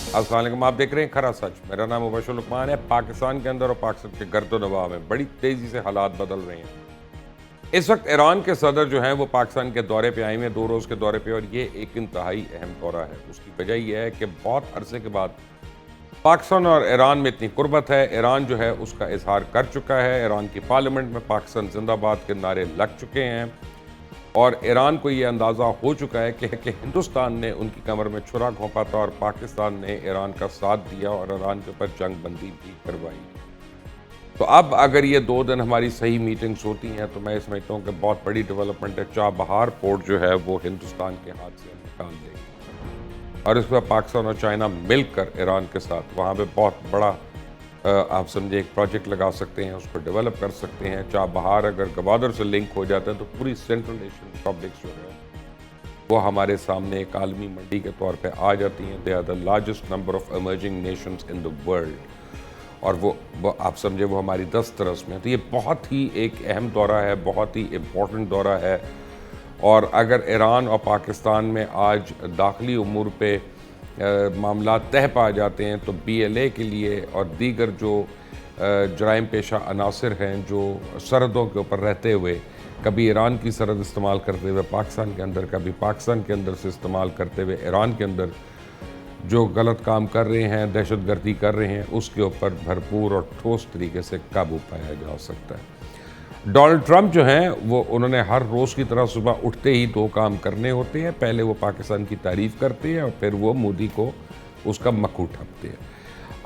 अस्सलाम वालेकुम, आप देख रहे हैं खरा सच। मेरा नाम मुबशर लुकमान है। पाकिस्तान के अंदर और पाकिस्तान के गर्द नवाब में बड़ी तेज़ी से हालात बदल रहे हैं। इस वक्त ईरान के सदर जो हैं वो पाकिस्तान के दौरे पे आए हुए हैं, 2 रोज़ के दौरे पे, और ये एक इंतहाई अहम दौरा है। उसकी वजह यह है कि बहुत अरसे के बाद पाकिस्तान और ईरान में इतनी कुर्बत है। ईरान जो है उसका इजहार कर चुका है। ईरान की पार्लियामेंट में पाकिस्तान जिंदाबाद के नारे लग चुके हैं और ईरान को ये अंदाज़ा हो चुका है कि हिंदुस्तान ने उनकी कमर में छुरा घोंपा था और पाकिस्तान ने ईरान का साथ दिया और ईरान के ऊपर जंग बंदी भी करवाई। तो अब अगर ये 2 दिन हमारी सही मीटिंग्स होती हैं तो मैं समझता हूँ कि बहुत बड़ी डेवलपमेंट है। चाबहार पोर्ट जो है वो हिंदुस्तान के हाथ से निकाल देंगे और इस पर पाकिस्तान और चाइना मिलकर ईरान के साथ वहाँ पे बहुत बड़ा आप समझे एक प्रोजेक्ट लगा सकते हैं, उसको डेवलप कर सकते हैं। चाबहार अगर गवादर से लिंक हो जाता है तो पूरी सेंट्रल एशियन रिपब्लिक्स जो है वो हमारे सामने एक आलमी मंडी के तौर पे आ जाती हैं। They are the largest number of emerging nations in the world और वो आप समझे वो हमारी 10 तरस में। तो ये बहुत ही एक अहम दौरा है, बहुत ही इम्पोर्टेंट दौरा है। और अगर ईरान और पाकिस्तान में आज दाखिली उमूर पे मामला तह पा जाते हैं तो BLA के लिए और दीगर जो जराइम पेशा अनासर हैं जो सरहदों के ऊपर रहते हुए कभी ईरान की सरहद इस्तेमाल करते हुए पाकिस्तान के अंदर, कभी पाकिस्तान के अंदर से इस्तेमाल करते हुए ईरान के अंदर जो गलत काम कर रहे हैं, दहशतगर्दी कर रहे हैं, उसके ऊपर भरपूर और ठोस तरीके से काबू पाया जा सकता है। डोनाल्ड ट्रंप जो हैं वो उन्होंने हर रोज़ की तरह सुबह उठते ही 2 काम करने होते हैं। पहले वो पाकिस्तान की तारीफ़ करते हैं और फिर वो मोदी को उसका मक्खू ठपते हैं।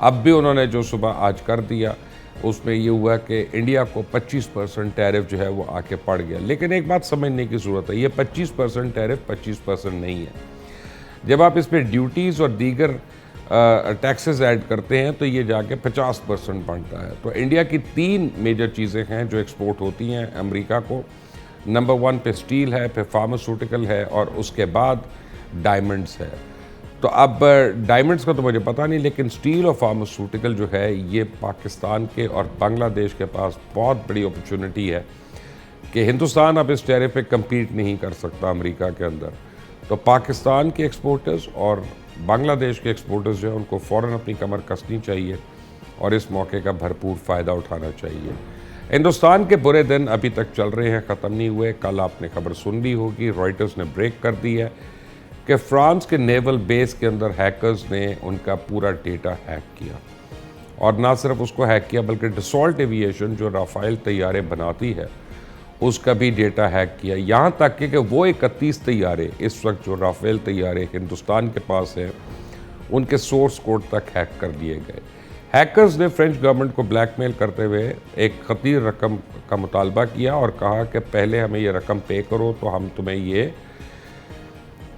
अब भी उन्होंने जो सुबह आज कर दिया उसमें ये हुआ कि इंडिया को 25% टैरिफ जो है वो आके पड़ गया। लेकिन एक बात समझने की ज़रूरत है, ये 25% टैरिफ 25% नहीं है। जब आप इस पर ड्यूटीज़ और दीगर टैक्सेस ऐड करते हैं तो ये जाके 50% बनता है। तो इंडिया की 3 मेजर चीज़ें हैं जो एक्सपोर्ट होती हैं अमेरिका को। नंबर 1 पे स्टील है, फिर फार्मास्यूटिकल है और उसके बाद डायमंड्स है। तो अब डायमंड्स का तो मुझे पता नहीं, लेकिन स्टील और फार्मास्यूटिकल जो है ये पाकिस्तान के और बांग्लादेश के पास बहुत बड़ी अपॉर्चुनिटी है कि हिंदुस्तान अब इस टैरिफ पे कम्पीट नहीं कर सकता अमेरिका के अंदर। तो पाकिस्तान के एक्सपोर्टर्स और बांग्लादेश के एक्सपोर्टर्स जो है उनको फ़ौरन अपनी कमर कसनी चाहिए और इस मौके का भरपूर फ़ायदा उठाना चाहिए। हिंदुस्तान के बुरे दिन अभी तक चल रहे हैं, ख़त्म नहीं हुए। कल आपने खबर सुन ली होगी, रॉयटर्स ने ब्रेक कर दी है कि फ्रांस के नेवल बेस के अंदर हैकर्स ने उनका पूरा डेटा हैक किया और ना सिर्फ उसको हैक किया बल्कि डसॉल्ट एविएशन जो राफेल तैयारे बनाती है उसका भी डेटा हैक किया। यहाँ तक कि वो 31 तैयारे इस वक्त जो राफेल तैयारे हिंदुस्तान के पास हैं उनके सोर्स कोड तक हैक कर लिए गए। हैकर्स ने फ्रेंच गवर्नमेंट को ब्लैकमेल करते हुए एक खतीर रकम का मुतालबा किया और कहा कि पहले हमें ये रकम पे करो तो हम तुम्हें ये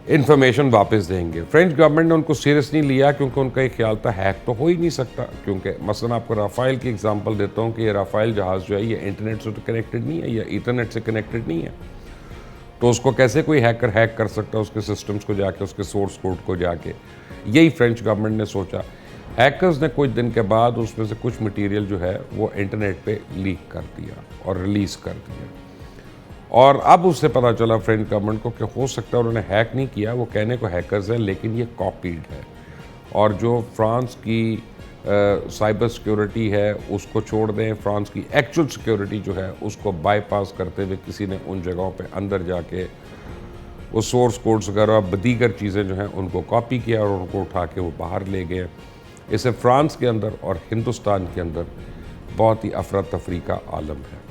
इन्फॉर्मेशन वापस देंगे। फ्रेंच गवर्नमेंट ने उनको सीरियस नहीं लिया क्योंकि उनका ये ख्याल था हैक तो हो ही नहीं सकता। क्योंकि मसलन आपको राफेल की एग्जांपल देता हूँ कि ये राफेल जहाज़ जो है ये इंटरनेट से तो कनेक्टेड नहीं है या ईथरनेट से कनेक्टेड नहीं है, तो उसको कैसे कोई हैकर हैक कर सकता है उसके सिस्टम्स को जाके, उसके सोर्स कोड को जाके। यही फ्रेंच गवर्नमेंट ने सोचा। हैकर्स ने कुछ दिन के बाद उसमें से कुछ मटीरियल जो है वो इंटरनेट पर लीक कर दिया और रिलीज़ कर दिया और अब उससे पता चला फ्रेंच गवर्नमेंट को कि हो सकता है उन्होंने हैक नहीं किया, वो कहने को हैकर्स हैं लेकिन ये कॉपीड है। और जो फ्रांस की साइबर सिक्योरिटी है उसको छोड़ दें, फ्रांस की एक्चुअल सिक्योरिटी जो है उसको बाईपास करते हुए किसी ने उन जगहों पे अंदर जाके वो सोर्स कोड्स वगैरह दीगर चीज़ें जो हैं उनको कॉपी किया और उनको उठा के वो बाहर ले गए। इससे फ्रांस के अंदर और हिंदुस्तान के अंदर बहुत ही अफरा तफरी का आलम है।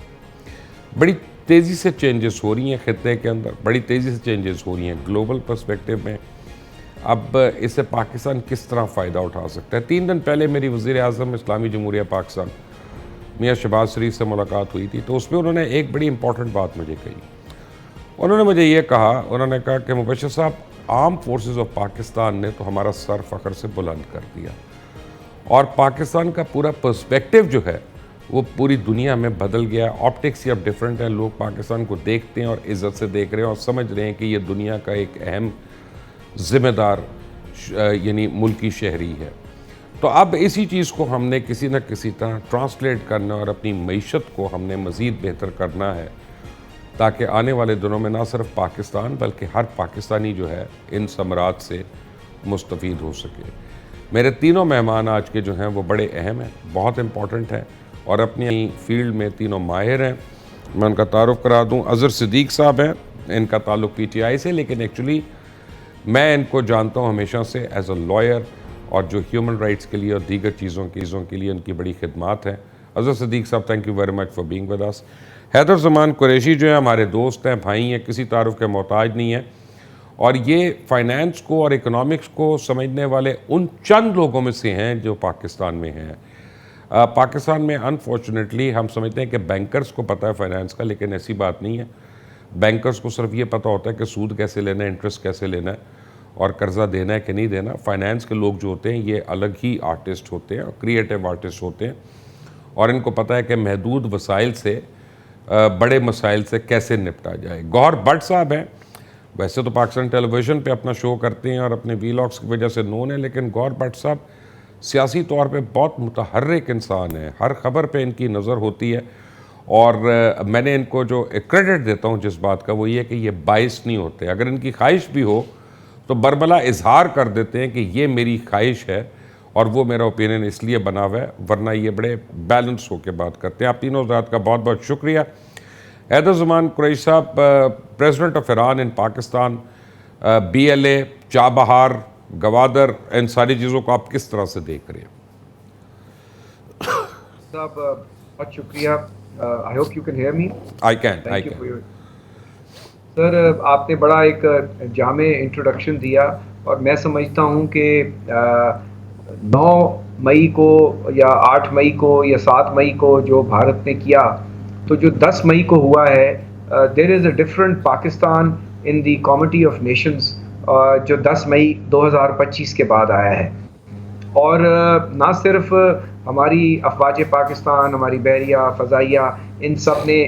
बड़ी तेज़ी से चेंजेस हो रही हैं खित्ते के अंदर, बड़ी तेज़ी से चेंजेस हो रही हैं ग्लोबल पर्सपेक्टिव में। अब इससे पाकिस्तान किस तरह फ़ायदा उठा सकता है। 3 दिन पहले मेरी वज़ीर आज़म इस्लामी जमहूरिया पाकिस्तान मियाँ शहबाज शरीफ से मुलाकात हुई थी, तो उसमें उन्होंने एक बड़ी इंपॉर्टेंट बात मुझे कही। उन्होंने मुझे ये कहा, उन्होंने कहा कि मुबशर साहब, आर्म फोर्सेस ऑफ पाकिस्तान ने तो हमारा सर फ़ख्र से बुलंद कर दिया और पाकिस्तान का पूरा पर्सपेक्टिव जो है वो पूरी दुनिया में बदल गया। ऑप्टिक्स ही अब डिफरेंट है, लोग पाकिस्तान को देखते हैं और इज़्ज़त से देख रहे हैं और समझ रहे हैं कि ये दुनिया का एक अहम ज़िम्मेदार यानी मुल्की शहरी है। तो अब इसी चीज़ को हमने किसी न किसी तरह ट्रांसलेट करना और अपनी मईशत को हमने मज़ीद बेहतर करना है ताकि आने वाले दिनों में ना सिर्फ पाकिस्तान बल्कि हर पाकिस्तानी जो है इन समरात से मुस्तफ़ीद हो सके। मेरे तीनों मेहमान आज के जो हैं वो बड़े अहम हैं, बहुत इम्पॉर्टेंट हैं और अपनी फील्ड में तीनों माहिर हैं। मैं उनका तारुफ करा दूं, अज़हर सिद्दीक साहब हैं, इनका ताल्लुक़ पीटीआई से, लेकिन एक्चुअली मैं इनको जानता हूं हमेशा से एज अ लॉयर, और जो ह्यूमन राइट्स के लिए और दीगर चीज़ों के लिए उनकी बड़ी खिदमत है। अज़हर सिद्दीक साहब, thank you very much for being with us. Haider Zaman Qureshi जो है हमारे दोस्त हैं, भाई हैं, किसी तारुफ के मोहताज नहीं है, और ये फाइनेंस को और इकोनॉमिक्स को समझने वाले उन चंद लोगों में से हैं जो पाकिस्तान में हैं। पाकिस्तान में अनफॉर्चुनेटली हम समझते हैं कि बैंकर्स को पता है फाइनेंस का, लेकिन ऐसी बात नहीं है। बैंकर्स को सिर्फ ये पता होता है कि सूद कैसे लेना है, इंटरेस्ट कैसे लेना है और कर्ज़ा देना है कि नहीं देना। फाइनेंस के लोग जो होते हैं ये अलग ही आर्टिस्ट होते हैं, क्रिएटिव आर्टिस्ट होते हैं, और इनको पता है कि महदूद वसाइल से बड़े मसाइल से कैसे निपटा जाए। गौहर भट्ट साहब हैं, वैसे तो पाकिस्तान टेलीविज़न पे अपना शो करते हैं और अपने वीलॉग्स की वजह से नोन है, लेकिन गौहर भट्ट साहब सियासी तौर पे बहुत मुतहर्रिक इंसान है, हर खबर पे इनकी नज़र होती है, और मैंने इनको जो क्रेडिट देता हूँ जिस बात का, वो ये कि ये बाइस नहीं होते। अगर इनकी ख्वाहिश भी हो तो बरबला इजहार कर देते हैं कि ये मेरी ख्वाहिश है और वो मेरा ओपिनियन इसलिए बना हुआ है, वरना ये बड़े बैलेंस होकर बात करते हैं। आप तीनों हज़रात का बहुत बहुत शुक्रिया। हैदर ज़मान कुरैशी साहब, president of Iran in Pakistan, BLA, Chabahar, Gwadar, इन सारी चीज़ों को आप किस तरह से देख रहे हैं? साहब बहुत शुक्रिया। I hope you can hear me. I can. Sir, आपने बड़ा एक जामे इंट्रोडक्शन दिया, और मैं समझता हूँ कि 9 मई को या 8 मई को या 7 मई को जो भारत ने किया, तो जो 10 मई को हुआ है, there is a different Pakistan in the committee of nations, जो 10 मई 2025 के बाद आया है। और ना सिर्फ हमारी अफवाज पाकिस्तान, हमारी बहरिया, फ़ज़ाइया, इन सब ने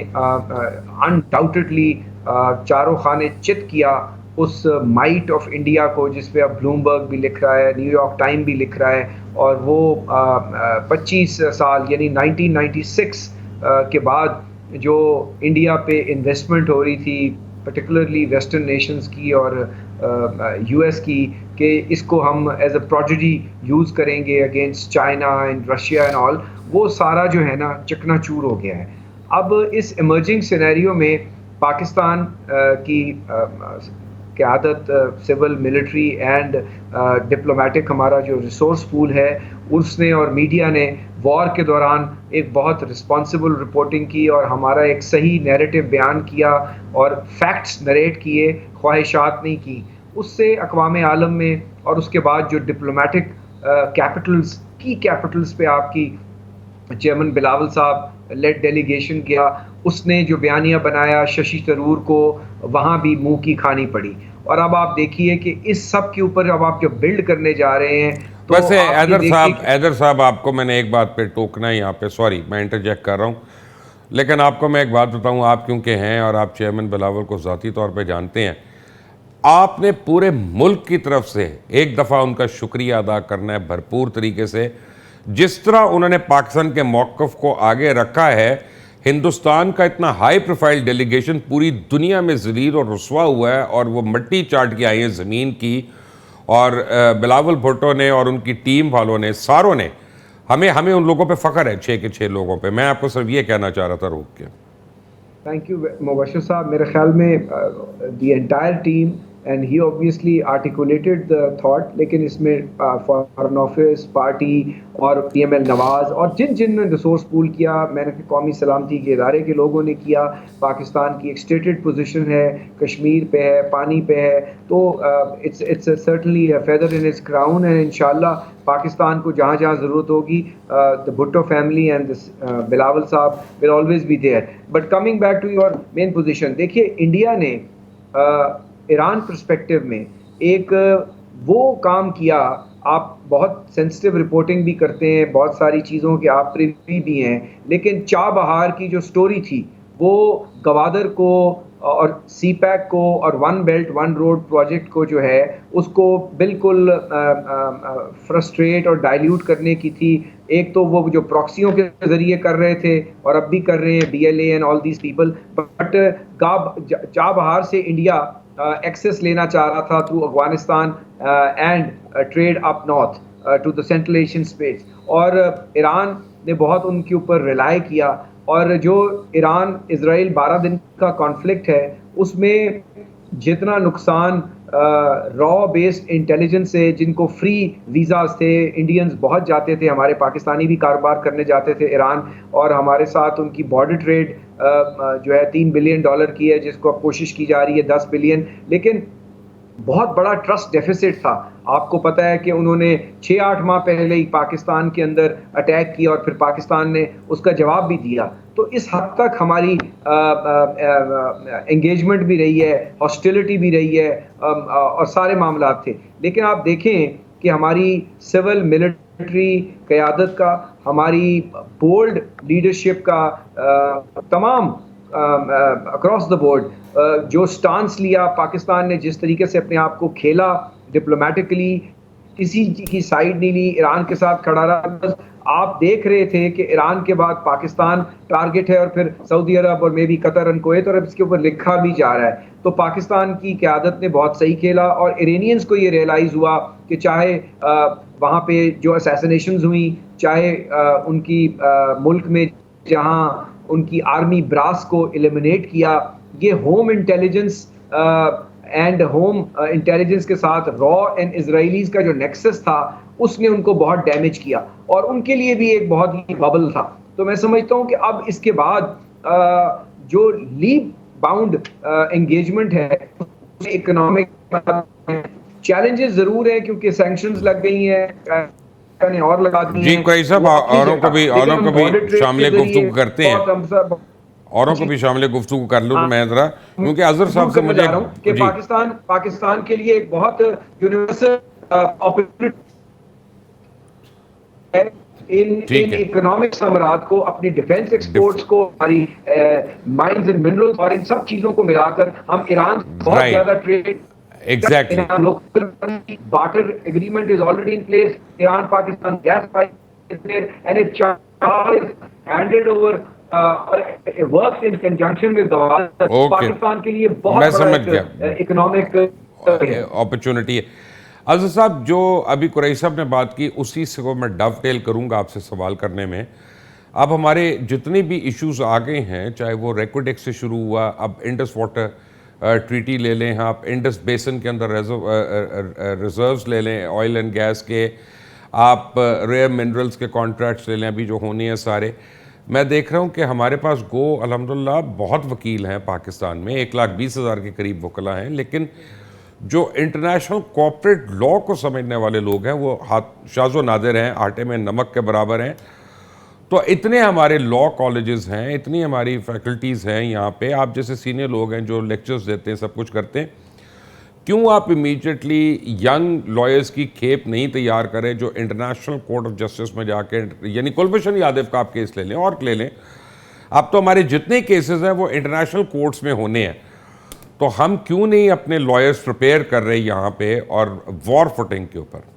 अनडाउटेडली चारों खाने चित किया उस माइट ऑफ इंडिया को, जिस पे अब ब्लूमबर्ग भी लिख रहा है, न्यूयॉर्क टाइम भी लिख रहा है, और वो 25 साल यानी 1996 के बाद जो इंडिया पे इन्वेस्टमेंट हो रही थी, पर्टिकुलरली वेस्टर्न नेशंस की और US की, कि इसको हम एज अ प्रोजेडी यूज़ करेंगे against China and Russia and all, वो सारा जो है ना चकनाचूर हो गया है। अब इस इमर्जिंग सिनेरियो में पाकिस्तान की क़यादत, सिविल, मिलिट्री एंड डिप्लोमेटिक हमारा जो रिसोर्स पूल है, उसने और मीडिया ने वॉर के दौरान एक बहुत रिस्पॉन्सिबल रिपोर्टिंग की और हमारा एक सही नैरेटिव बयान किया और फैक्ट्स नरेट किए, ख्वाहिशात नहीं की। उससे अक़वाम आलम में और उसके बाद जो डिप्लोमेटिक कैपिटल्स, की कैपिटल्स पे आपकी चेयरमैन बिलावल साहब लेड डेलीगेशन गया, उसने जो बयानिया बनाया शशि थरूर को, वहाँ भी मुंह की खानी पड़ी। और अब आप देखिए कि इस सब के ऊपर अब आप जो बिल्ड करने जा रहे हैं, तो वैसे हैदर साहब आपको मैंने एक बात पे टोकना है यहाँ पे, सॉरी मैं इंटरजेक्ट कर रहा हूँ, लेकिन आपको मैं एक बात बताऊँ, आप क्योंकि हैं और आप चेयरमैन बिलावल को ज़ाती तौर पे जानते हैं, आपने पूरे मुल्क की तरफ से एक दफ़ा उनका शुक्रिया अदा करना है भरपूर तरीके से। जिस तरह उन्होंने पाकिस्तान के मौक़िफ़ को आगे रखा है, हिंदुस्तान का इतना हाई प्रोफाइल डेलीगेशन पूरी दुनिया में ज़लील और रुस्वा हुआ है, और वो मट्टी चाट के आई है ज़मीन की, और बिलावल भुट्टो ने और उनकी टीम वालों ने, सारों ने, हमें उन लोगों पे फ़ख्र है, 6 के 6 लोगों पे। मैं आपको सिर्फ ये कहना चाह रहा था रोक के। थैंक यू मुबश्शिर साहब। मेरे ख्याल में the entire team and he obviously articulated the thought, लेकिन इसमें फॉरेन ऑफिस, पार्टी और PML नवाज़ और जिन ने रिसोर्स पूल किया, मैंने कौमी सलामती के इदारे के लोगों ने किया, पाकिस्तान की एक स्टेटेड पोजीशन है, कश्मीर पे है, पानी पे है, तो it's certainly a feather in its crown, and इंशाल्लाह पाकिस्तान को जहाँ जहाँ ज़रूरत होगी, the Bhutto family and Bilawal साहब will always be there. But coming back to your main position, देखिए इंडिया ने ईरान पर्सपेक्टिव में एक वो काम किया, आप बहुत सेंसिटिव रिपोर्टिंग भी करते हैं, बहुत सारी चीज़ों के आप प्रिवी भी हैं, लेकिन चाबहार की जो स्टोरी थी वो गवादर को और CPEC को और one belt one road project को जो है उसको बिल्कुल फ्रस्ट्रेट और डाइल्यूट करने की थी। एक तो वो जो प्रॉक्सियों के ज़रिए कर रहे थे और अब भी कर रहे हैं, BLA and all these people, but Chabahar से इंडिया एक्सेस लेना चाह रहा था through Afghanistan and trade up north. To the central Asian space, और ईरान ने बहुत उनके ऊपर रिलाय किया। और जो ईरान इजराइल 12 दिन का कॉन्फ्लिक्ट है, उसमें जितना नुकसान रॉ बेस्ड इंटेलिजेंस से, जिनको फ्री वीज़ाज थे, इंडियंस बहुत जाते थे, हमारे पाकिस्तानी भी कारोबार करने जाते थे ईरान, और हमारे साथ उनकी बॉर्डर ट्रेड जो है $3 बिलियन की है, जिसको अब कोशिश की जा रही है 10 बिलियन, लेकिन बहुत बड़ा ट्रस्ट डेफिसिट था। आपको पता है कि उन्होंने 6-8 माह पहले ही पाकिस्तान के अंदर अटैक किया और फिर पाकिस्तान ने उसका जवाब भी दिया। तो इस हद तक हमारी एंगेजमेंट भी रही है, हॉस्टिलिटी भी रही है, और सारे मामलात थे। लेकिन आप देखें कि हमारी सिविल मिलिट्री क़यादत का, हमारी बोल्ड लीडरशिप का, तमाम अक्रॉस द बोर्ड जो स्टांस लिया पाकिस्तान ने, जिस तरीके से अपने आप को खेला डिप्लोमेटिकली, किसी की साइड नहीं ली, ईरान के साथ खड़ा रहा। बस आप देख रहे थे कि ईरान के बाद पाकिस्तान टारगेट है, और फिर सऊदी अरब और मे भी कतर एंड कुवैत, और अब इसके ऊपर लिखा भी जा रहा है। तो पाकिस्तान की क़यादत ने बहुत सही खेला, और इरानियंस को ये रियलाइज़ हुआ कि चाहे वहाँ पे जो असैसिनेशंस हुई, चाहे उनकी मुल्क में जहाँ उनकी आर्मी ब्रास को एलिमिनेट किया, ये home intelligence and home intelligence के साथ रॉ एंड इजराइलीज का जो नेक्सस था, उसने उनको बहुत डैमेज किया, और उनके लिए भी एक बहुत ही बबल था। तो मैं समझता हूँ कि अब इसके बाद जो लीव बाउंड एंगेजमेंट है, इकोनॉमिक चैलेंजेस जरूर है, क्योंकि सैंक्शंस लग गई हैं, ने और लगा दी जी हैं, कोई साहब, वो अपनी औरों को जगह। भी लेकिन हम border trade शामिल के गुफ्तगू जरिए करते हैं, बहुत हम सब औरों को जी, भी शामिल गुफ्तगू कर लूँ। तो हाँ, मैं जरा, क्योंकि अजहर साहब से करने मुझे जा रहा हूँ कि जी पाकिस्तान के लिए एक बहुत यूनिवर्सल अपॉर्चुनिटी है इन ठीक है। इकोनॉमिक समरात को, अपनी डिफेंस एक्सपोर्ट्स को, हमारी माइंस एंड मिनरल्स और इन सब चीजों को मिलाकर हम ईरान से बहुत राइट, ज्यादा trade exactly. local barter agreement is already in place. Iran Pakistan gas pipe is there, and it is handed over works in conjunction with the okay, Pakistan के लिए मैं बहुत समझ बड़ा गया, इकोनॉमिक अपॉर्चुनिटी है। अजहर साहब, जो अभी कुरैशी साहब ने बात की, उसी से को मैं डवटेल करूंगा आपसे सवाल करने में। अब हमारे जितने भी इश्यूज आ गए हैं, चाहे वो रेक्विडेक्स से शुरू हुआ, अब इंडस वाटर ट्रीटी ले लें, आप इंडस बेसन के अंदर रिजर्व्स ले लें ऑयल एंड गैस के, आप रेयर मिनरल्स के कॉन्ट्रैक्ट्स ले लें, अभी जो होने हैं सारे। मैं देख रहा हूँ कि हमारे पास अल्हम्दुलिल्लाह बहुत वकील हैं पाकिस्तान में, 1,20,000 के करीब वकला हैं, लेकिन जो इंटरनेशनल कॉर्पोरेट लॉ को समझने वाले लोग हैं वो शाज़ो नादिर हैं, आटे में नमक के बराबर हैं। तो इतने हमारे लॉ कॉलेजेस हैं, इतनी हमारी फैकल्टीज़ हैं यहाँ पे, आप जैसे सीनियर लोग हैं जो लेक्चर्स देते हैं, सब कुछ करते हैं, क्यों आप इमीडिएटली यंग लॉयर्स की खेप नहीं तैयार करें जो इंटरनेशनल कोर्ट ऑफ जस्टिस में जाके, यानी कुलभूषण यादव का आप केस ले लें और ले लें, अब तो हमारे जितने केसेस हैं वो इंटरनेशनल कोर्ट्स में होने हैं, तो हम क्यों नहीं अपने लॉयर्स प्रिपेयर कर रहे यहाँ पे और वॉर फुटिंग के ऊपर?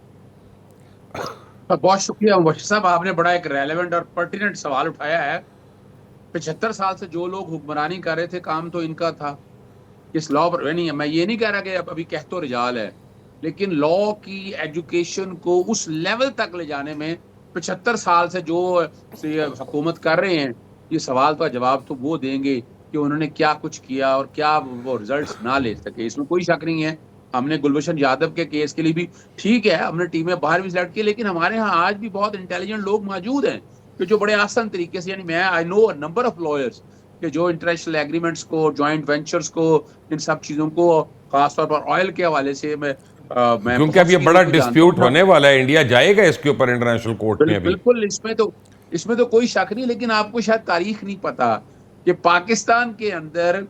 बहुत शुक्रिया मुबश्शिर साहब, आपने बड़ा एक रेलेवेंट और पर्टिनेंट सवाल उठाया है। 75 साल से जो लोग हुक्मरानी कर रहे थे, काम तो इनका था। इस लॉ पर नहीं है, मैं ये नहीं कह रहा कि अभी कह तो रिजाल है, लेकिन लॉ की एजुकेशन को उस लेवल तक ले जाने में 75 साल से जो हुकूमत कर रहे हैं, ये सवाल का जवाब तो वो देंगे कि उन्होंने क्या कुछ किया और क्या वो रिजल्ट्स ना ले सके, इसमें कोई शक नहीं है। हमने गुलभूषण यादव के केस के लिए भी ठीक है, हमने टीमें बाहर भी सिलेक्ट की, लेकिन हमारे यहाँ आज भी बहुत इंटेलिजेंट लोग मौजूद हैं कि जो बड़े आसान तरीके से, यानी मैं I know a number of lawyers कि जो इंटरनेशनल एग्रीमेंट्स को, जॉइंट वेंचर्स को, इन सब चीज़ों को, खासतौर पर ऑयल के हवाले से मैं क्योंकि अब ये बड़ा डिस्प्यूट होने वाला है, इंडिया जाएगा इसके ऊपर इंटरनेशनल कोर्ट में अभी। बिल्कुल, इसमें तो कोई शक नहीं, लेकिन आपको शायद तारीख नहीं पता कि पाकिस्तान के अंदर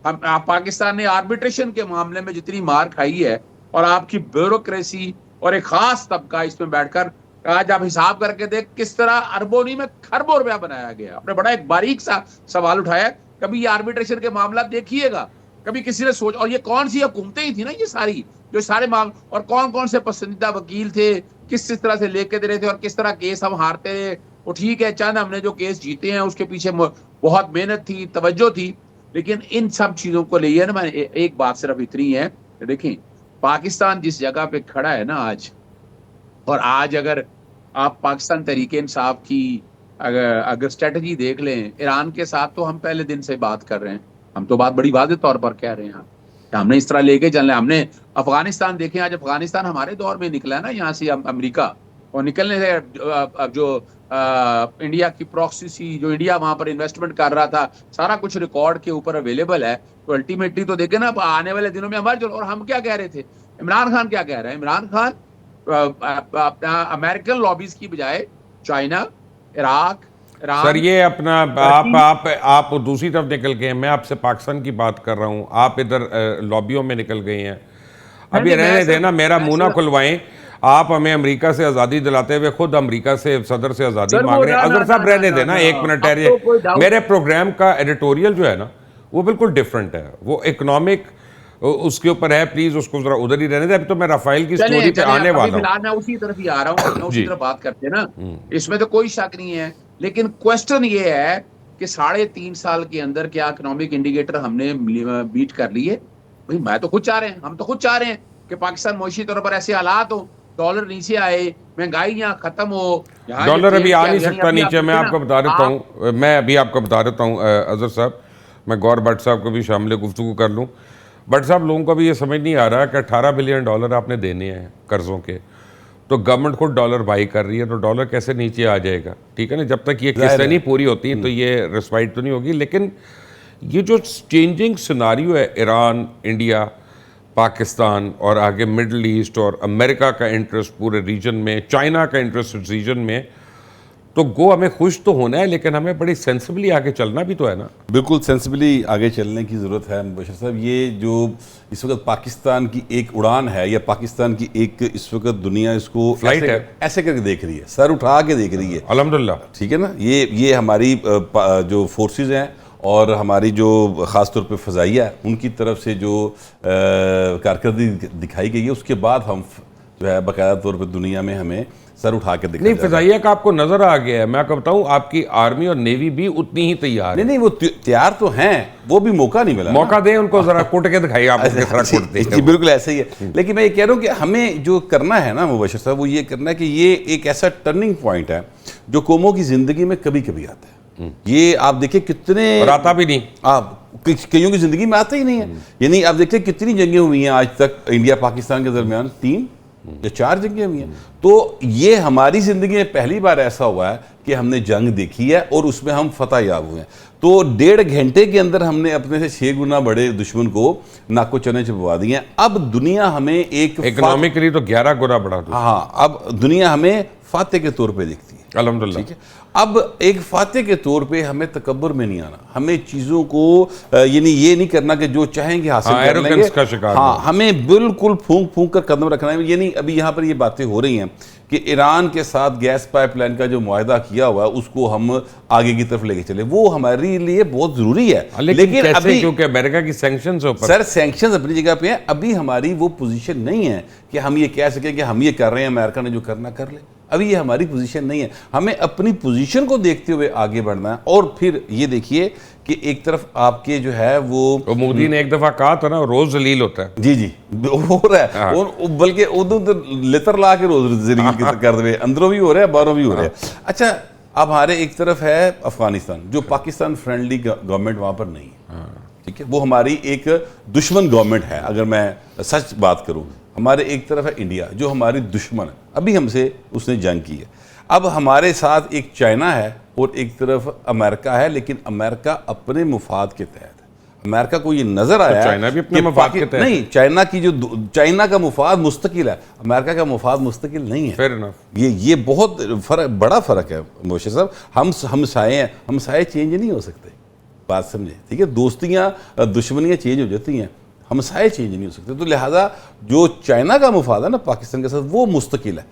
पाकिस्तान ने आर्बिट्रेशन के मामले में जितनी मार खाई है, और आपकी ब्यूरोक्रेसी और एक खास तबका इसमें बैठकर आज आप हिसाब करके देख किस तरह अरबों नहीं में खरबों रुपया बनाया गया। आपने बड़ा एक बारीक सा सवाल उठाया, कभी ये आर्बिट्रेशन के मामला देखिएगा, कभी किसी ने सोच, और ये कौन सी हुकूमतें ही थी ना, ये सारी जो सारे मामले, और कौन कौन से पसंदीदा वकील थे, किस तरह से लेके दे रहे थे और किस तरह केस हम हारते रहे। वो ठीक है, चंद हमने जो केस जीते हैं उसके पीछे बहुत मेहनत थी, तवज्जो थी, लेकिन इन सब चीजों को लिए ना, मैं एक बात सिर्फ इतनी है, देखें पाकिस्तान जिस जगह पे खड़ा है ना आज, और आज अगर आप पाकिस्तान तहरीके इंसाफ की अगर स्ट्रेटजी देख लें, ईरान के साथ तो हम पहले दिन से बात कर रहे हैं, हम तो बात बड़ी वाज़ेह तौर पर कह रहे हैं कि हमने इस तरह लेके चलना है। हमने अफगानिस्तान देखें, आज अफगानिस्तान हमारे दौर में निकला है ना यहाँ से अमेरिका, और निकलने से अब जो इंडिया की प्रॉक्सी सी, जो इंडिया वहां पर इन्वेस्टमेंट कर रहा था, सारा कुछ रिकॉर्ड के ऊपर अवेलेबल है। तो अल्टीमेटली तो देखे ना आने वाले दिनों में हमारे, और हम क्या कह रहे थे, इमरान खान क्या कह रहे हैं, इमरान खान अपना अमेरिकन लॉबीज की बजाय चाइना, इराक, ईरान, सर ये अपना आप दूसरी तरफ निकल गए हैं। मैं आपसे पाकिस्तान की बात कर रहा हूं, आप इधर लॉबियों में निकल गए हैं। अभी रहने देना, मेरा मुंह ना खुलवाएं। आप हमें अमेरिका से आज़ादी दिलाते हुए खुद अमेरिका से सदर से आज़ादी मांग रहे हैं। अगर साहब रहने देना, एक मिनट ठहरिए। मेरे प्रोग्राम का एडिटोरियल जो है ना वो बिल्कुल डिफरेंट है, वो इकोनॉमिक उसके ऊपर है। प्लीज उसको जरा उधर ही रहने दे। अभी तो मैं राफेल की स्टोरी पे आने वाला हूं। मैं उसी तरफ ही आ रहा हूँ, उसी तरफ बात करते हैं ना, इसमें तो कोई शक नहीं है। लेकिन क्वेश्चन ये है कि 3.5 साल के अंदर क्या इकोनॉमिक इंडिकेटर हमने बीट कर लिए? भाई मैं तो खुद चाह रहे हैं, हम तो खुद चाह रहे हैं कि पाकिस्तान मुआशी तौर पर ऐसे हालात हो, डॉलर नीचे आए, महंगाई यहाँ खत्म हो। डॉलर अभी आ नहीं सकता नीचे। मैं आपको बता देता हूँ, मैं अभी आपको बता देता हूँ अजहर साहब, मैं गौर भट्ट साहब को भी शामिल गुफ्तगू कर लूँ। भट्ट साहब, लोगों को भी ये समझ नहीं आ रहा कि 18 बिलियन डॉलर आपने देने हैं कर्जों के, तो गवर्नमेंट खुद डॉलर बाई कर रही है, तो डॉलर कैसे नीचे आ जाएगा? ठीक है ना, जब तक ये किस्तें नहीं पूरी होती तो ये रिस्पाइट तो नहीं होगी। लेकिन ये जो चेंजिंग सिनारियो है, ईरान, इंडिया, पाकिस्तान और आगे मिडल ईस्ट और अमेरिका का इंटरेस्ट पूरे रीजन में, चाइना का इंटरेस्ट रीजन में, तो गो हमें खुश तो होना है, लेकिन हमें बड़ी सेंसिबली आगे चलना भी तो है ना। बिल्कुल सेंसिबली आगे चलने की ज़रूरत है मुबशर साहब। ये जो इस वक्त पाकिस्तान की एक उड़ान है, या पाकिस्तान की एक इस वक्त दुनिया इसको फ्लाइट है, ऐसे करके देख रही है, सर उठा के देख रही है अल्हम्दुलिल्लाह। ठीक है ना, ये हमारी जो फोर्सेस हैं और हमारी जो ख़ास तौर पे फ़ज़ाइया है, उनकी तरफ से जो कारकर्दगी दिखाई गई है, उसके बाद हम जो है बाकायदा तौर पर दुनिया में हमें सर उठा के दिखा। नहीं, फ़ज़ाइया का आपको नजर आ गया है। मैं आपको बताऊं, आपकी आर्मी और नेवी भी उतनी ही तैयार है। नहीं, वो तैयार तो हैं, वो भी मौका नहीं मिला। मौका दें उनको, जरा कुट के दिखाइए आप किस तरह कुटते हैं। बिल्कुल ऐसे ही है। लेकिन मैं ये कह रहा हूँ कि हमें जो करना है ना मुबशर साहब, वो ये करना है कि ये एक ऐसा टर्निंग पॉइंट है जो कौमों की जिंदगी में कभी कभी आता है। ये आप देखिए कितने, और आता भी नहीं, आप कईयों की जिंदगी में आता ही नहीं है। यानी आप देखिए कितनी जंगें हुई हैं आज तक इंडिया पाकिस्तान के दरमियान, 3 या 4 जंगें हुई हैं। तो ये हमारी ज़िंदगी में पहली बार ऐसा हुआ है कि हमने जंग देखी है और उसमें हम फतह याब हुए हैं। तो 1.5 घंटे के अंदर हमने अपने से 6 गुना बड़े दुश्मन को नाको चने चबवा दिए हैं। अब दुनिया हमें एक इकोनॉमिकली तो 11 गुना बढ़ा दो। हाँ, अब दुनिया हमें फाते के तौर पे देखती है, अल्हम्दुलिल्लाह। ठीक है। अब एक फाते के तौर पे हमें तकब्बुर में नहीं आना, हमें चीज़ों को यानी ये नहीं करना कि जो चाहेंगे हासिल कर लेंगे। का शिकार हाँ, हमें बिल्कुल फूंक फूंक कर कदम रखना है। यानी अभी यहाँ पर ये बातें हो रही हैं कि ईरान के साथ गैस पाइपलाइन का जो मुआहदा किया हुआ है उसको हम आगे की तरफ लेके चले, वो हमारे लिए बहुत ज़रूरी है। लेकिन अभी क्योंकि अमेरिका की सैंक्शंस ऊपर, सर सैंक्शंस अपनी जगह पे हैं, अभी हमारी वो पोजीशन नहीं है कि हम ये कह सकें कि हम ये कर रहे हैं, अमेरिका ने जो करना कर ले। अभी ये हमारी पोजीशन नहीं है। हमें अपनी पोजीशन को देखते हुए आगे बढ़ना है। और फिर ये देखिए कि एक तरफ आपके जो है वो मोदी ने एक दफा कहा था ना, रोज जलील होता है। जी हो रहा है, और बल्कि उधर लेतर ला के रोज जलील कर दे, अंदरों भी हो रहा है, बाहरों भी हो रहा है। अच्छा, अब हमारे एक तरफ है अफगानिस्तान, जो पाकिस्तान फ्रेंडली गवर्नमेंट वहां पर नहीं है, ठीक है। वो हमारी एक दुश्मन गवर्नमेंट है, अगर मैं सच बात करूं। हमारे एक तरफ है इंडिया, जो हमारी दुश्मन है, अभी हमसे उसने जंग की है। अब हमारे साथ एक चाइना है और एक तरफ अमेरिका है, लेकिन अमेरिका अपने मुफाद के तहत है। अमेरिका को ये नजर आया, तो चाइना भी अपने मुफाद के तहत नहीं, चाइना का मुफाद मुस्तकिल है, अमेरिका का मुफाद मुस्तकिल नहीं है। Fair enough. ये बहुत बड़ा फर्क है मोशे साहब। हम हमसाए हैं, हमसाए चेंज नहीं हो सकते, बात समझे, ठीक है। दोस्तियाँ दुश्मनियाँ चेंज हो जाती हैं, हमसाए चेंज नहीं हो सकते। तो लिहाजा जो चाइना का मुफाद है ना पाकिस्तान के साथ, वो मुस्तकिल है।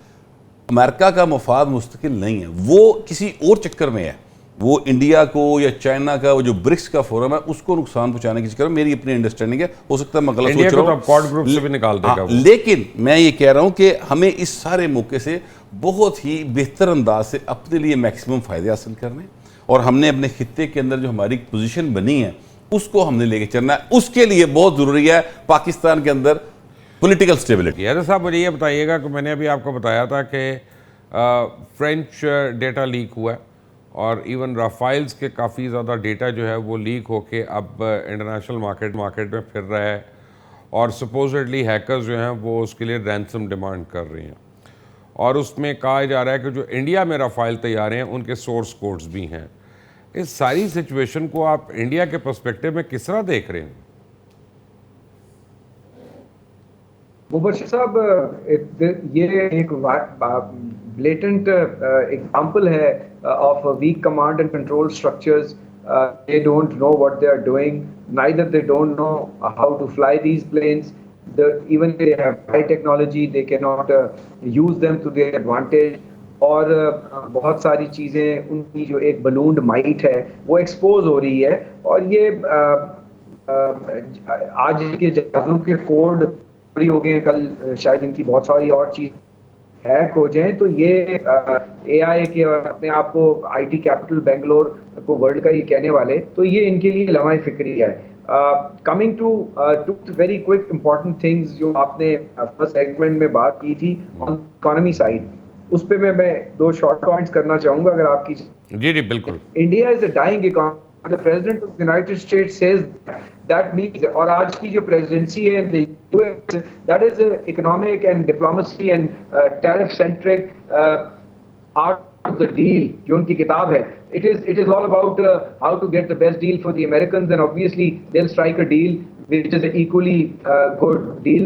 अमेरिका का मुफाद मुस्तकिल नहीं है, वो किसी और चक्कर में है। वो इंडिया को या चाइना का वो जो ब्रिक्स का फोरम है उसको नुकसान पहुंचाने के चक्कर में, मेरी अपनी अंडरस्टैंडिंग है, हो सकता है मैं गलत सोच रहा हूं, क्वाड ग्रुप से भी निकाल देगा वो। लेकिन मैं ये कह रहा हूं कि हमें इस सारे मौके से बहुत ही बेहतर अंदाज से अपने लिए मैक्सिमम फायदे हासिल करने, और हमने अपने खित्ते के अंदर जो हमारी पोजीशन बनी है उसको हमने लेके चलना है। उसके लिए बहुत जरूरी है पाकिस्तान के अंदर पॉलिटिकल स्टेबिलिटी। यादव साहब मुझे ये बताइएगा कि मैंने अभी आपको बताया था कि फ्रेंच डेटा लीक हुआ है और इवन राफाइल्स के काफ़ी ज़्यादा डेटा जो है वो लीक होके अब इंटरनेशनल मार्केट में फिर रहा है और सपोजिटली हैकर्स जो हैं वो उसके लिए रैंसम डिमांड कर रहे हैं और उसमें कहा जा रहा है कि जो इंडिया में राफाइल तैयार हैं उनके सोर्स कोड्स भी हैं। इस सारी सिचुएशन को आप इंडिया के पर्सपेक्टिव में किस तरह देख रहे हैं? मुबशिर साहब, ये एक ब्लेटेंट एग्जांपल है of weak command and control structures. They don't know what they are doing. Neither they don't know how to fly these planes. Even if they have high technology, they cannot use them to their advantage. और बहुत सारी चीज़ें उनकी जो एक बलून्ड might है वो expose हो रही है और ये आज के जहाज़ों के कोड पूरी हो गए हैं, कल शायद इनकी बहुत सारी और चीज़ हैक हो जाए. तो ये AI के अपने आप को IT कैपिटल बेंगलोर को वर्ल्ड का ये कहने वाले, तो ये इनके लिए लम्हा फिक्री है. Coming to very quick important things जो आपने फर्स्ट सेगमेंट में बात की थी ऑन इकोनॉमी साइड, उस पे मैं दो शॉर्ट पॉइंट्स करना चाहूंगा अगर आपकी. जी बिल्कुल. India is a dying economy. The President of the United States says that means, और आज की जो प्रेसिडेंसी है the US, that is economic and diplomacy and tariff centric art of the deal. जो उनकी किताब है, it is all about how to get the best deal for the Americans, and obviously they'll strike a deal which is an equally good deal.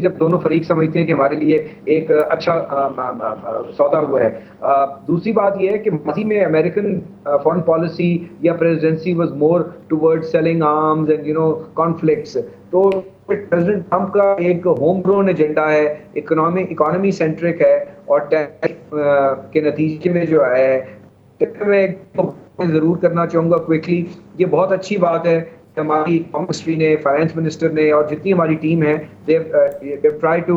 जब दोनों फरीक समझते हैं कि हमारे लिए एक अच्छा सौदा हुआ है. दूसरी बात यह है कि माजी में अमेरिकन फॉरेन पॉलिसी या presidency was more towards selling arms and conflicts. तो प्रेसिडेंट ट्रंप का एक होम ग्रोन एजेंडा है, इकोनॉमी सेंट्रिक है और टैरिफ के नतीजे में जो है, मैं जरूर करना चाहूँगा क्विकली, ये बहुत अच्छी बात है. हमारी मिनिस्ट्री ने, फाइनेंस मिनिस्टर ने और जितनी हमारी टीम है, they try to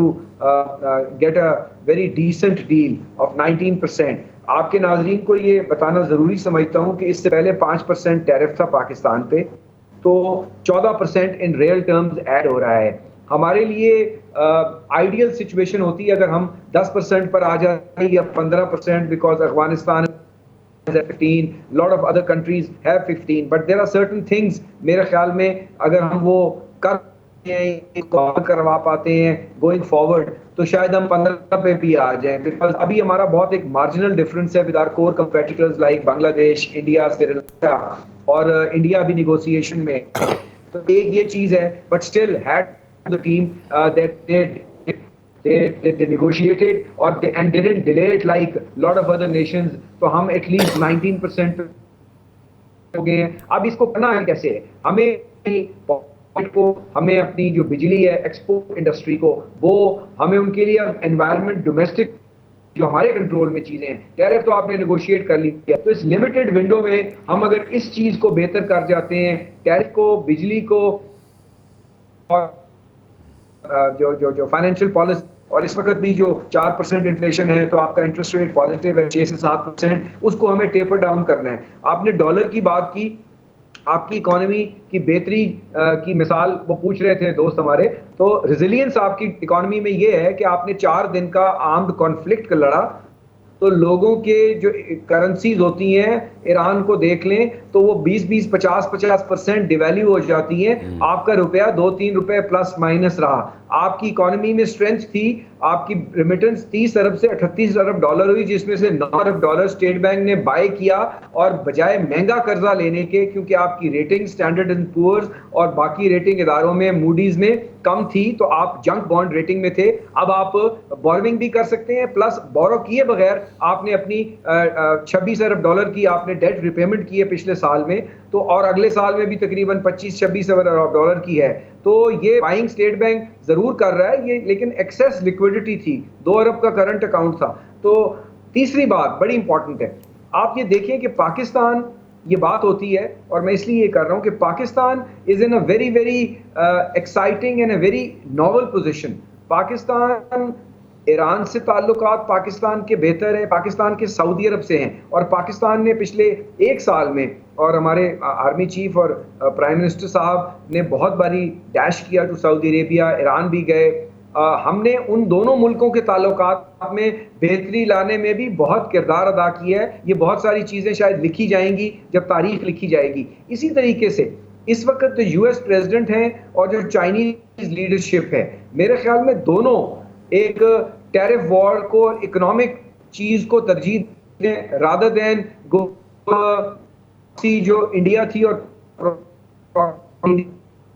get a very decent deal of 19%. आपके नाजरीन को ये बताना ज़रूरी समझता हूँ कि इससे पहले 5% टैरिफ था पाकिस्तान पे, तो 14% इन रियल टर्म्स ऐड हो रहा है. हमारे लिए आइडियल सिचुएशन होती है अगर हम 10% पर आ जाए या 15%, because Afghanistan 15, lot of other countries have 15, but there are certain things मेरे ख्याल में अगर हम वो करवा पाते हैं गोइंग फॉरवर्ड, तो शायद हम 15 पे भी आ जाएं. बिकॉज अभी हमारा बहुत एक मार्जिनल डिफरेंस है with our core competitors like Bangladesh, India, Sri Lanka, और इंडिया भी निगोशिएशन में. तो एक ये चीज है, but still had the team that they negotiated and didn't delay it like a lot of other nations. तो हम at least 19% हो गए हैं. अब इसको करना है कैसे? हमें अपनी जो बिजली है, एक्सपोर्ट इंडस्ट्री को, वो हमें उनके लिए एनवायरनमेंट, डोमेस्टिक जो हमारे कंट्रोल में चीजें हैं, टैरिफ तो आपने नेगोशिएट कर ली है, तो इस लिमिटेड विंडो में हम अगर इस चीज को बेहतर कर जाते हैं, टैरिफ को, बिजली को, और जो फाइनेंशियल पॉलिसी, और इस वक्त भी जो 4% इन्फ्लेशन है, तो आपका इंटरेस्ट रेट पॉजिटिव है 6 से 7%, उसको हमें टेपर डाउन करना है. आपने डॉलर की बात की, आपकी इकोनॉमी की बेहतरी की मिसाल वो पूछ रहे थे दोस्त हमारे. तो रेजिलियंस आपकी इकोनॉमी में ये है कि आपने 4 दिन का आर्म्ड कॉन्फ्लिक्ट लड़ा, तो लोगों के जो करेंसीज होती हैं, ईरान को देख लें तो वो 20-20, 50-50% डिवैल्यू हो जाती हैं. आपका रुपया 2-3 रुपए प्लस माइनस रहा. आपकी इकोनॉमी में स्ट्रेंथ थी, आपकी रेमिटेंस 30 अरब से 38 अरब डॉलर हुई, जिसमें से 9 अरब डॉलर स्टेट बैंक ने बाय किया, और बजाय महंगा कर्जा लेने के, क्योंकि आपकी रेटिंग स्टैंडर्ड एंड पुअर्स और बाकी रेटिंग इदारों में, मूडीज में कम थी, तो आप जंक बॉन्ड रेटिंग में थे. अब आप बोरोविंग भी कर सकते हैं, प्लस बोरो किए बगैर आपने अपनी 26 अरब डॉलर की आपने डेट रिपेमेंट की है पिछले साल में, तो और अगले साल में भी तकरीबन 25-26 अरब डॉलर की है. तो ये बाइंग स्टेट बैंक जरूर कर रहा है ये, लेकिन एक्सेस लिक्विडिटी थी, 2 अरब का करंट अकाउंट था. तो तीसरी बात बड़ी इंपॉर्टेंट है, आप ये देखें कि पाकिस्तान, ये बात होती है, और मैं इसलिए ये कर रहा हूं कि Pakistan is in a very very exciting and a very novel position. Pakistan Iran से ताल्लुकात पाकिस्तान के बेहतर है, पाकिस्तान के सऊदी अरब से हैं, और पाकिस्तान ने पिछले 1 साल में, और हमारे आर्मी चीफ और प्राइम मिनिस्टर साहब ने बहुत बारी डैश किया टू सऊदी अरेबिया, ईरान भी गए। हमने उन दोनों मुल्कों के ताल्लुकात में बेहतरी लाने में भी बहुत किरदार अदा किया है। ये बहुत सारी चीज़ें शायद लिखी जाएंगी जब तारीख लिखी जाएगी। इसी तरीके से इस वक्त जो यूएस प्रेसिडेंट हैं और जो चाइनीज लीडरशिप है, मेरे ख्याल में दोनों एक टैरिफ वॉर को, इकोनॉमिक चीज को तरजीह दें रादर देन जो इंडिया थी और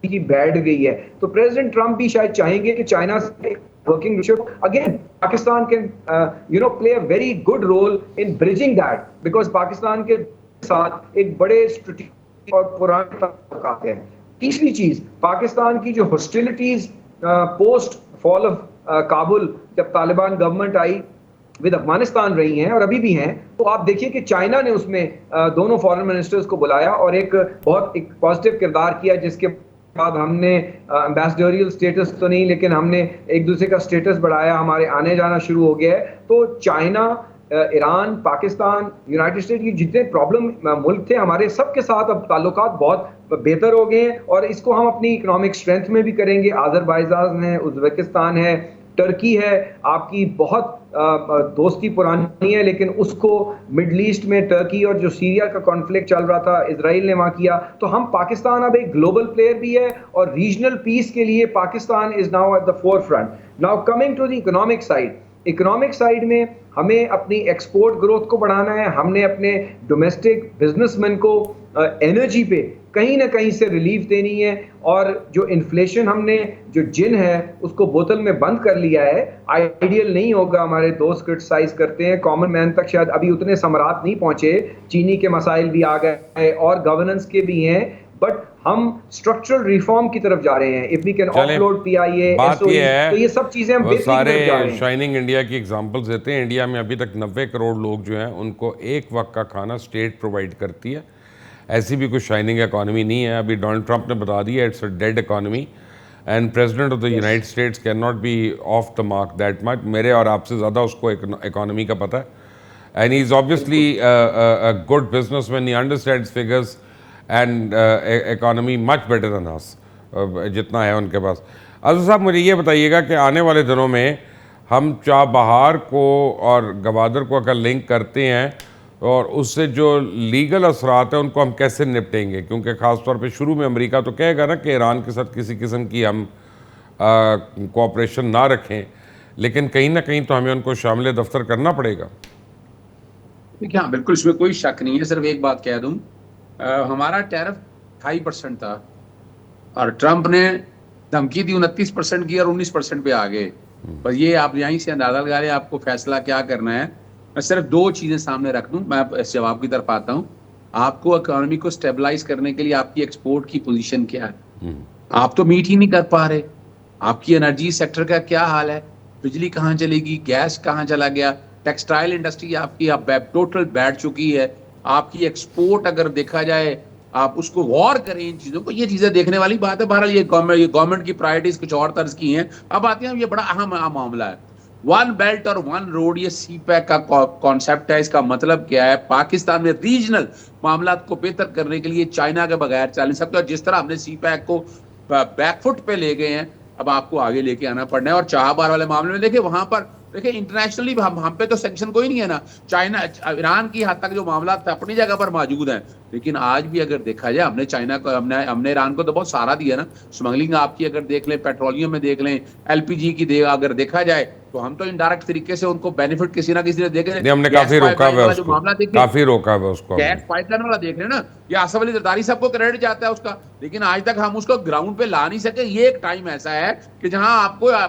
की बैठ गई है। तो प्रेसिडेंट ट्रंप भी शायद चाहेंगे कि चाइना से working relationship again Pakistan can play a very good role in bridging that, because Pakistan के साथ एक बड़े स्ट्रेटेजिक और पुराने ताल्लुकात हैं। तीसरी चीज, पाकिस्तान की जो hostilities post fall of Kabul, जब तालिबान गवर्नमेंट आई, विद अफगानिस्तान रही हैं और अभी भी हैं, तो आप देखिए कि चाइना ने उसमें दोनों फॉरेन मिनिस्टर्स को बुलाया और एक पॉजिटिव किरदार किया, जिसके बाद हमने एम्बेसडोरियल स्टेटस तो नहीं, लेकिन हमने एक दूसरे का स्टेटस बढ़ाया, हमारे आने जाना शुरू हो गया है। तो China, Iran, Pakistan, United state, ये जितने प्रॉब्लम मुल्क थे हमारे, सबके साथ अब ताल्लुकात बहुत बेहतर हो गए हैं, और इसको हम अपनी इकोनॉमिक स्ट्रेंथ में भी करेंगे। अज़रबैजान है, उज़्बेकिस्तान है, टर्की है, आपकी बहुत दोस्ती पुरानी है, लेकिन उसको मिडल ईस्ट में टर्की और जो सीरिया का कॉन्फ्लिक्ट चल रहा था, इजराइल ने वहाँ किया। तो हम, पाकिस्तान अब एक ग्लोबल प्लेयर भी है, और रीजनल पीस के लिए Pakistan is now at the forefront. Now coming to the economic side, economic side में हमें अपनी एक्सपोर्ट ग्रोथ को बढ़ाना है, हमने अपने डोमेस्टिक बिजनेसमैन को एनर्जी पे कहीं ना कहीं से रिलीफ देनी है, और जो इन्फ्लेशन हमने जो जिन है उसको बोतल में बंद कर लिया है, आइडियल नहीं होगा। हमारे दोस्त क्रिटिसाइज करते हैं, कॉमन मैन तक शायद अभी उतने समरात नहीं पहुंचे, चीनी के मसाइल भी आ गए और गवर्नेंस के भी हैं, बट हम स्ट्रक्चरल रिफॉर्म की तरफ जा रहे हैं। If we can offload PIA, SOE, तो ये सब चीजें हम बेसिक सारे जा रहे हैं। शाइनिंग इंडिया की एग्जांपल्स देते हैं। इंडिया में अभी तक 90 करोड़ लोग जो हैं उनको एक वक्त का खाना स्टेट प्रोवाइड करती है। ऐसी भी कुछ शाइनिंग इकॉनमी नहीं है। अभी डोनाल्ड ट्रंप ने बता दिया it's a dead economy, and president of the United states can not be of the mark that much. मेरे और आपसे ज़्यादा उसको इकॉनमी का पता है, and he is obviously a good businessman, he understands figures and economy much better than us, जितना है उनके पास। अज़र साहब, मुझे ये बताइएगा कि आने वाले दिनों में हम चाबहार को और गवादर को अगर लिंक करते हैं, और उससे जो लीगल असरात हैं उनको हम कैसे निपटेंगे? क्योंकि ख़ास तौर पे शुरू में अमेरिका तो कहेगा ना कि ईरान के साथ किसी किस्म की हम कोऑपरेशन ना रखें, लेकिन कहीं ना कहीं तो हमें उनको शामिल दफ्तर करना पड़ेगा। देखिए, हाँ बिल्कुल, इसमें कोई शक नहीं है। सिर्फ एक बात कह दूं, हमारा टैरिफ 28% था और ट्रंप ने धमकी दी 29% की और 19% पे आ गए। बस ये आप यहीं से अंदाजा लगा लें आपको फैसला क्या करना है। मैं सिर्फ 2 चीजें सामने रख दूं, मैं इस जवाब की तरफ आता हूं। आपको इकोनॉमी को स्टेबलाइज करने के लिए आपकी एक्सपोर्ट की पोजीशन क्या है? आप तो मीट ही नहीं कर पा रहे। आपकी एनर्जी सेक्टर का क्या हाल है? बिजली कहाँ चलेगी? गैस कहाँ चला गया? टेक्सटाइल इंडस्ट्री आपकी अब टोटल बैठ चुकी है। आपकी एक्सपोर्ट अगर देखा जाए, आप उसको गौर करें इन चीजों को, ये चीजें देखने वाली बात है। बहरहाल ये गवर्नमेंट की प्रायोरिटीज कुछ और तर्ज की हैं। अब आते हैं, ये बड़ा अहम मामला है, वन बेल्ट और वन रोड। ये सीपैक का कॉन्सेप्ट है। इसका मतलब क्या है? पाकिस्तान में रीजनल मामला को बेहतर करने के लिए चाइना के बगैर चल नहीं सकते, और जिस तरह हमने सीपैक को बैकफुट पे ले गए हैं, अब आपको आगे लेके आना पड़ना है। और चाबहार वाले मामले में देखिए, वहां पर देखिए इंटरनेशनली हम पे तो सैंक्शन कोई नहीं है ना। चाइना, ईरान की हद तक जो मामला था अपनी जगह पर मौजूद है, लेकिन आज भी अगर देखा जाए, हमने चाइना को, हमने ईरान को तो बहुत सहारा दिया ना। स्मगलिंग आपकी अगर देख लें, पेट्रोलियम में देख लें, एलपीजी की अगर देखा जाए, तो हम तो इनडायरेक्ट तरीके से उनको बेनिफिट किसी ना किसी ने देख रहे। हमने काफी रोका है उसको, मामला देखिए, काफी रोका है उसको। गैस पाइपलाइन वाला देख रहे हैं ना, ये आसफ अली जरदारी सबको क्रेडिट जाता है उसका, लेकिन आज तक हम उसको ग्राउंड पे ला नहीं सके। ये एक टाइम ऐसा है कि जहां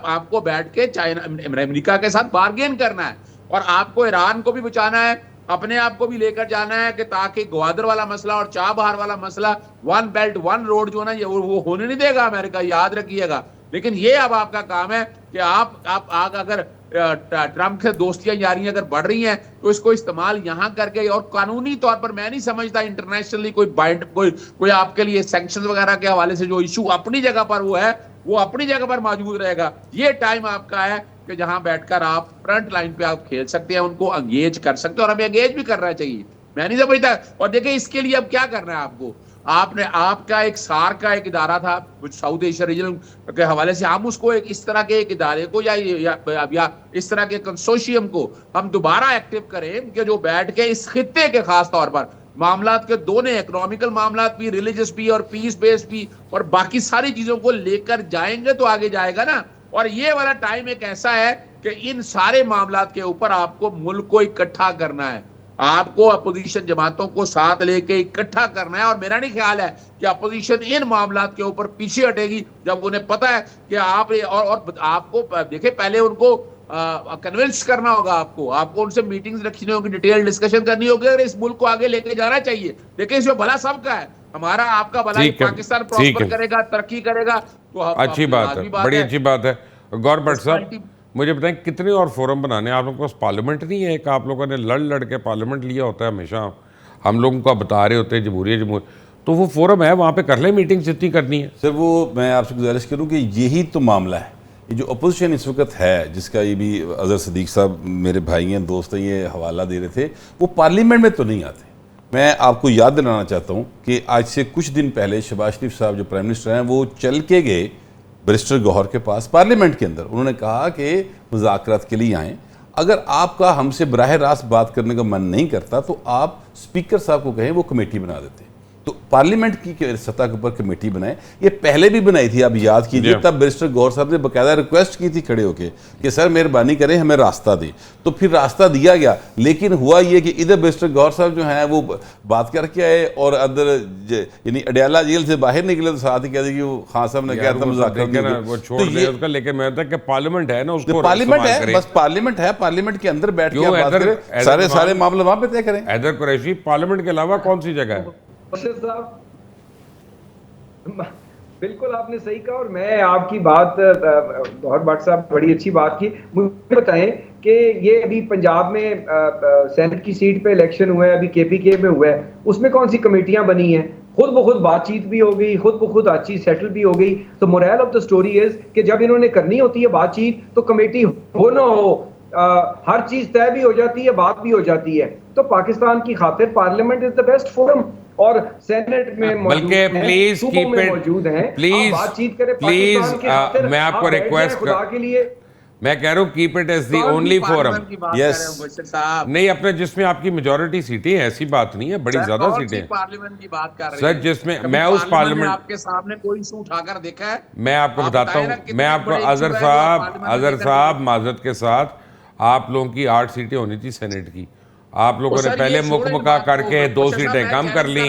आपको बैठ के चाइना, अमेरिका के साथ बार्गेन करना है, और आपको ईरान को भी बचाना है, अपने आप को भी लेकर जाना है, कि ताकि ग्वादर वाला मसला और चाबहार वाला मसला, वन बेल्ट वन रोड जो ना, ये वो होने नहीं देगा अमेरिका, याद रखिएगा। लेकिन ये अब आपका काम है कि आप अगर ट्रंप से दोस्तियां यारियां अगर बढ़ रही हैं, तो इसको इस्तेमाल यहां करके, और कानूनी तौर पर मैं नहीं समझता इंटरनेशनली कोई आपके लिए सैंक्शन वगैरह के हवाले से जो इशू अपनी जगह पर वो है, वो अपनी जगह पर मौजूद रहेगा। ये टाइम आपका है कि जहां बैठकर आप फ्रंट लाइन पे आप खेल सकते हैं, उनको एंगेज कर सकते हैं, और हमें एंगेज भी करना चाहिए। मैं नहीं समझता। और देखिए इसके लिए अब क्या करना है आपको, आपने आपका एक सार का एक इदारा था साउथ एशिया रीजन के हवाले से, हम उसको एक इस तरह के एक इदारे को या इस तरह के कंसोशियम को हम दोबारा एक्टिव करें कि जो बैठ के इस खित्ते के खास तौर पर मामलात के दोनों, इकोनॉमिकल मामलात भी, रिलीजियस भी और पीस बेस्ड भी, और बाकी सारी चीजों को लेकर जाएंगे तो आगे जाएगा ना। और ये वाला टाइम एक ऐसा है कि इन सारे मामलात के ऊपर आपको मुल्क को इकट्ठा करना है, आपको अपोजिशन जमातों को साथ लेके इकट्ठा करना है। और मेरा नहीं ख्याल है कि अपोजिशन इन मामलात के ऊपर पीछे हटेगी जब उन्हें पता है कि आप और आपको देखिए पहले उनको कन्विंस करना होगा, आपको उनसे मीटिंग्स रखनी होगी, डिटेल डिस्कशन करनी होगी, और इस मुल्क को आगे लेके जाना चाहिए। देखिए इसमें भला सबका है, हमारा आपका भला, पाकिस्तान प्रॉस्पर करेगा, तरक्की करेगा तो अच्छी बात है, बड़ी अच्छी बात है। गौर भट्ट साहब मुझे बताएं कितने और फोरम बनाने हैं आप लोगों के पास? पार्लियामेंट नहीं है? एक आप लोगों ने लड़ के पार्लियामेंट लिया होता है, हमेशा हम लोगों को बता रहे होते हैं जमहूरियत, तो वो फोरम है, वहाँ पे कर ले मीटिंग जितनी करनी है। सर वो मैं आपसे गुजारिश करूँ कि यही तो मामला है, ये जो अपोजिशन इस वक्त है, जिसका ये भी अजहर सिद्दीक साहब मेरे भाई हैं, दोस्त हैं, ये हवाला दे रहे थे, वो पार्लियामेंट में तो नहीं आते। मैं आपको याद दिलाना चाहता हूँ कि आज से कुछ दिन पहले शहबाज शरीफ साहब जो प्राइम मिनिस्टर हैं, वो चल के गए बैरिस्टर गौहर के पास पार्लियामेंट के अंदर। उन्होंने कहा कि मुज़ाकरात के लिए आएँ, अगर आपका हमसे बराह रास्त बात करने का मन नहीं करता तो आप स्पीकर साहब को कहें वो कमेटी बना देते। तो पार्लियामेंट की सतह के ऊपर कमेटी बनाए, ये पहले भी बनाई थी, आप याद कीजिए, तब बैरिस्टर गौहर साहब ने बाकायदा रिक्वेस्ट की थी खड़े होके कि सर मेहरबानी करें हमें रास्ता दें, तो फिर रास्ता दिया गया। लेकिन हुआ ये कि इधर बैरिस्टर गौहर साहब जो हैं वो बात करके आए और अंदर यानी अडयाला जेल से बाहर निकले तो साथ ही कह दी कि वो खान साहब ने कहा था मुज़ाकरात, लेकिन मैं कि पार्लियामेंट है ना, उसको पार्लियामेंट है, बस पार्लियामेंट है, पार्लियामेंट के अंदर बैठ के बात करें, सारे मामले वहां पे तय करें। हैदर कुरैशी पार्लियामेंट के अलावा कौन सी जगह है? साहब बिल्कुल आपने सही कहा, और मैं आपकी बात गौहर भट्ट साहब बड़ी अच्छी बात की। मुझे बताएं कि ये अभी पंजाब में सेनेट की सीट पे इलेक्शन हुआ है, अभी केपीके में हुआ है, उसमें कौन सी कमेटियां बनी हैं? खुद ब खुद बातचीत भी हो गई, खुद ब खुद अच्छी सेटल भी हो गई। तो moral of the story is कि जब इन्होंने करनी होती है बातचीत तो कमेटी हो ना हो, हर चीज तय भी हो जाती है, बात भी हो जाती है। तो पाकिस्तान की खातिर parliament is the best forum, और सेनेट में बल्कि प्लीज कीप इट, मौजूद हैं, प्लीज बातचीत करें प्लीज, मैं आपको रिक्वेस्ट खुदा के लिए, मैं कह रहा हूँ keep it as the only forum. नहीं, अपने जिसमें आपकी मेजॉरिटी सीटें हैं, ऐसी बात नहीं है, बड़ी ज्यादा सीटें हैं पार्लियामेंट की बात कर रहे सर, जिसमें मैं उस पार्लियामेंट आपके सामने कोई इशू उठाकर देखा है? मैं आपको बताता हूँ, मैं आपको अजहर साहब माजरत के साथ, आप लोगों की 8 सीटें होनी थी सेनेट की, आप लोगों ने पहले मुकमका करके 2 सीटें कम कर ली।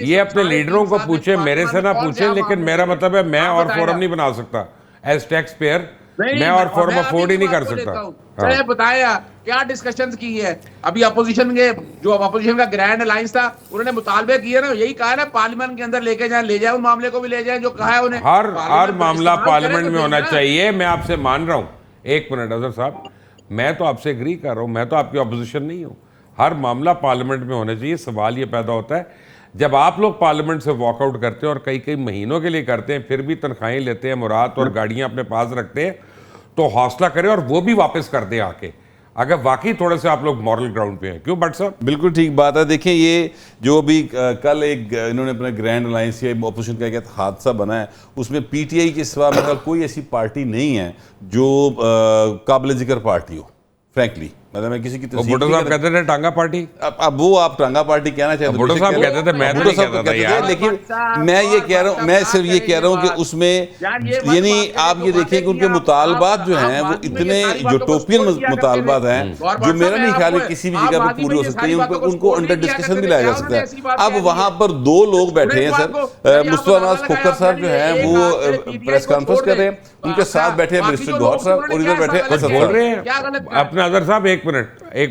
ये अपने लीडरों को पूछे, मेरे से ना पूछे, लेकिन मेरा मतलब है मैं और फोरम नहीं बना सकता एज टैक्स पेयर, मैं और फोरम अफोर्ड ही नहीं कर सकता। बताया क्या डिस्कशंस की है अभी अपोजिशन के, जो अपोजिशन का ग्रैंड अलायंस था, उन्होंने मुतालबे किए ना, यही कहा ना पार्लियामेंट के अंदर लेके जाए, ले जाए उन मामले को भी ले जाए जो कहा है उन्हें। हर मामला पार्लियामेंट में होना चाहिए। मैं आपसे मान रहा हूँ, एक मिनट अजहर साहब, मैं तो आपसे एग्री कर रहा हूँ, मैं तो आपकी अपोजिशन नहीं हूँ, हर मामला पार्लियामेंट में होना चाहिए। सवाल ये पैदा होता है जब आप लोग पार्लियामेंट से वॉकआउट करते हैं और कई महीनों के लिए करते हैं, फिर भी तनख्वाहें लेते हैं, मुराद और गाड़ियां अपने पास रखते हैं, तो हौसला करें और वो भी वापस कर दें आके, अगर वाकई थोड़े से आप लोग मॉरल ग्राउंड पे हैं। क्यों भट्ट साहब? बिल्कुल ठीक बात है। देखिए ये जो भी कल एक इन्होंने अपने ग्रैंड अलायंस या अपोजिशन का एक हादसा बना है, उसमें पीटीआई के सिवा मतलब कोई ऐसी पार्टी नहीं है जो काबिल जिक्र पार्टी हो, फ्रैंकली। मतलब मैं किसी की भुट्टो साहब कहते थे टांगा पार्टी, अब वो आप टांगा पार्टी कहना चाहते हैं, भुट्टो साहब कहते थे, मैं भुट्टो साहब कहते थे, लेकिन मैं ये कह रहा हूँ, मैं सिर्फ ये कह रहा हूँ कि उसमें यानी आप ये देखिए कि उनके मुतालबात जो हैं वो इतने यूटोपियन मुतालबात हैं जो मेरा नहीं ख्याल है किसी भी जगह पर पूरे हो सकते हैं, उनको अंडर डिस्कशन भी लाया जा सकता है। अब वहां पर 2 लोग बैठे हैं सर, मुस्तफा नवाज खोखर साहब जो हैं वो प्रेस कॉन्फ्रेंस कर रहे हैं, उनके साथ बैठे हैं बैरिस्टर गौहर साहब और इधर बैठे असद बोल रहे हैं अपने अजहर साहब। एक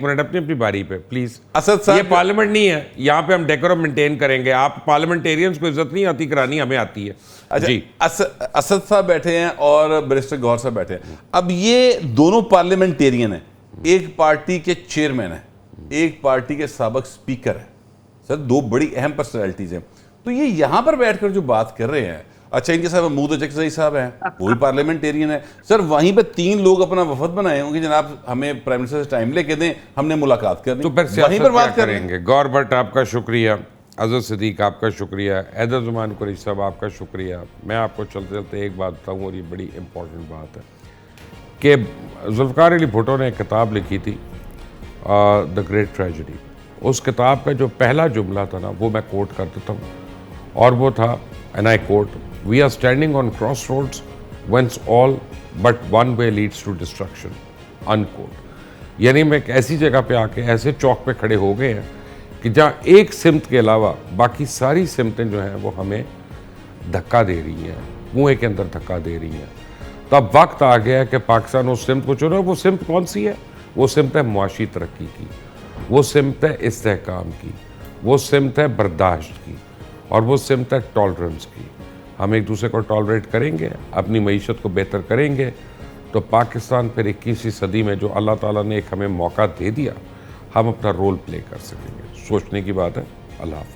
मिनट अपनी बारी पे प्लीज। असद साहब, ये पार्लियामेंट नहीं है, यहाँ पे हम डेकोरम मेंटेन करेंगे। आप पार्लियामेंटेरियंस को इज्जत नहीं आती करानी, हमें आती है। अच्छा जी, असद साहब बैठे हैं और बैरिस्टर गौहर साहब बैठे हैं। अब ये दोनों पार्लियामेंटेरियन हैं, एक पार्टी के चेयरमैन है, एक पार्टी के साबिक स्पीकर है। सर 2 बड़ी अहम पर्सनैलिटीज हैं। तो ये यहाँ पर बैठकर जो बात कर रहे हैं अच्छा, इनके साथ महमूद अचकज़ई साहब हैं, वो भी पार्लियामेंटेरियन है। सर वहीं पे 3 लोग अपना वफद बनाए होंगे, जनाब हमें प्राइम मिनिस्टर से टाइम लेके दें, हमने मुलाकात करनी, तो फिर वहीं सियासत पर क्या बात करेंगे। करेंगे। गौर भट्ट आपका शुक्रिया, अज़र सिद्दीक आपका शुक्रिया, हैदर ज़ुमान कुरैशी साहब आपका शुक्रिया। मैं आपको चलते चलते एक बात बताऊँ, और ये बड़ी इंपॉर्टेंट बात है कि जुल्फ़िकार अली भुट्टो ने एक किताब लिखी थी द ग्रेट ट्रेजेडी। उस किताब का जो पहला जुमला था ना, वो मैं कोट कर देता हूँ, और वो था, and I quote, we are standing on crossroads whence all but one way leads to destruction, unquote. यानी मैं एक ऐसी जगह पे आके ऐसे चौक पे खड़े हो गए हैं कि जहाँ एक सिमत के अलावा बाकी सारी सिमतें जो हैं वो हमें धक्का दे रही हैं, कुएं के अंदर धक्का दे रही हैं। तब वक्त आ गया है कि पाकिस्तान उस सिमत को चुने। वो सिमत कौन सी है? वो सिमत है मुआशी तरक्की की, वो सिमत है इस्तेहकाम की, वो सिमत है बर्दाश्त की, और वो सिमत है टॉलरेंस की। हम एक दूसरे को टॉलरेट करेंगे, अपनी मईशत को बेहतर करेंगे, तो पाकिस्तान फिर 21वीं सदी में जो अल्लाह ताला ने एक हमें मौका दे दिया, हम अपना रोल प्ले कर सकेंगे। सोचने की बात है। अल्लाह हाफ़िज़।